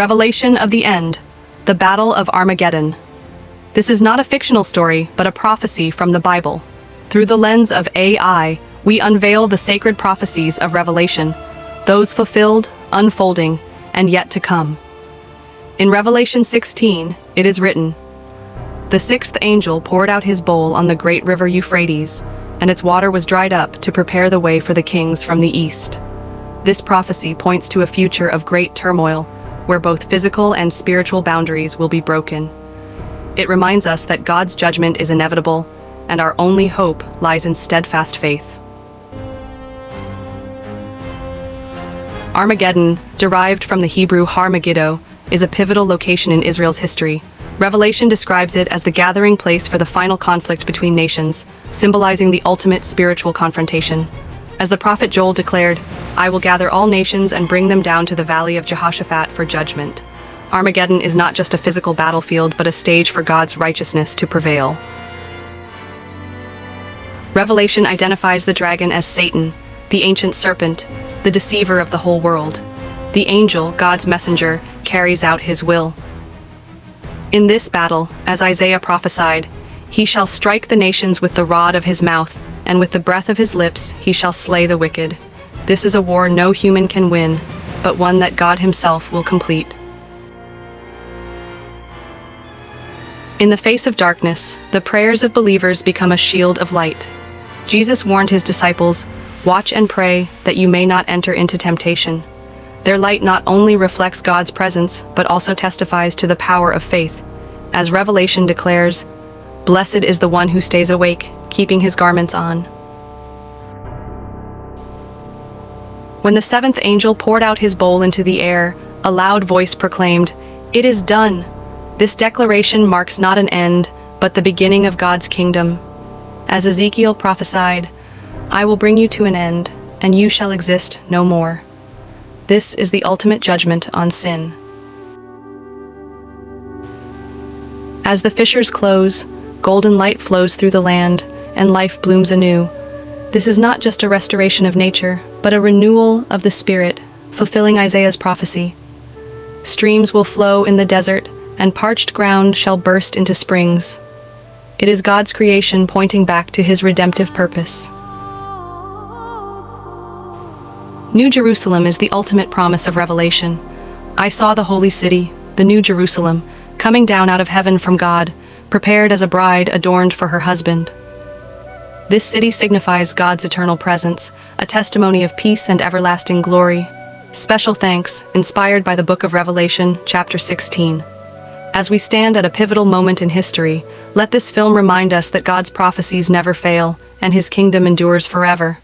Revelation of the End, the Battle of Armageddon. This is not a fictional story, but a prophecy from the Bible. Through the lens of AI, we unveil the sacred prophecies of Revelation, those fulfilled, unfolding, and yet to come. In Revelation 16, it is written, "The sixth angel poured out his bowl on the great river Euphrates, and its water was dried up to prepare the way for the kings from the east." This prophecy points to a future of great turmoil, where both physical and spiritual boundaries will be broken. It reminds us that God's judgment is inevitable, and our only hope lies in steadfast faith. Armageddon, derived from the Hebrew Har-Megiddo, is a pivotal location in Israel's history. Revelation describes it as the gathering place for the final conflict between nations, symbolizing the ultimate spiritual confrontation. As the prophet Joel declared, "I will gather all nations and bring them down to the valley of Jehoshaphat for judgment." Armageddon is not just a physical battlefield, but a stage for God's righteousness to prevail. Revelation identifies the dragon as Satan, the ancient serpent, the deceiver of the whole world. The angel, God's messenger, carries out his will. In this battle, as Isaiah prophesied, he shall strike the nations with the rod of his mouth, and with the breath of his lips he shall slay the wicked. This is a war no human can win, but one that God himself will complete. In the face of darkness, the prayers of believers become a shield of light. Jesus warned his disciples, "Watch and pray that you may not enter into temptation." Their light not only reflects God's presence, but also testifies to the power of faith. As Revelation declares, "Blessed is the one who stays awake, keeping his garments on." When the seventh angel poured out his bowl into the air, a loud voice proclaimed, "It is done." This declaration marks not an end, but the beginning of God's kingdom. As Ezekiel prophesied, "I will bring you to an end, and you shall exist no more." This is the ultimate judgment on sin. As the fissures close, golden light flows through the land, and life blooms anew. This is not just a restoration of nature, but a renewal of the spirit, fulfilling Isaiah's prophecy. Streams will flow in the desert, and parched ground shall burst into springs. It is God's creation pointing back to his redemptive purpose. New Jerusalem is the ultimate promise of Revelation. "I saw the holy city, the New Jerusalem, coming down out of heaven from God, prepared as a bride adorned for her husband." This city signifies God's eternal presence, a testimony of peace and everlasting glory. Special thanks, inspired by the book of Revelation, chapter 16. As we stand at a pivotal moment in history, let this film remind us that God's prophecies never fail, and his kingdom endures forever.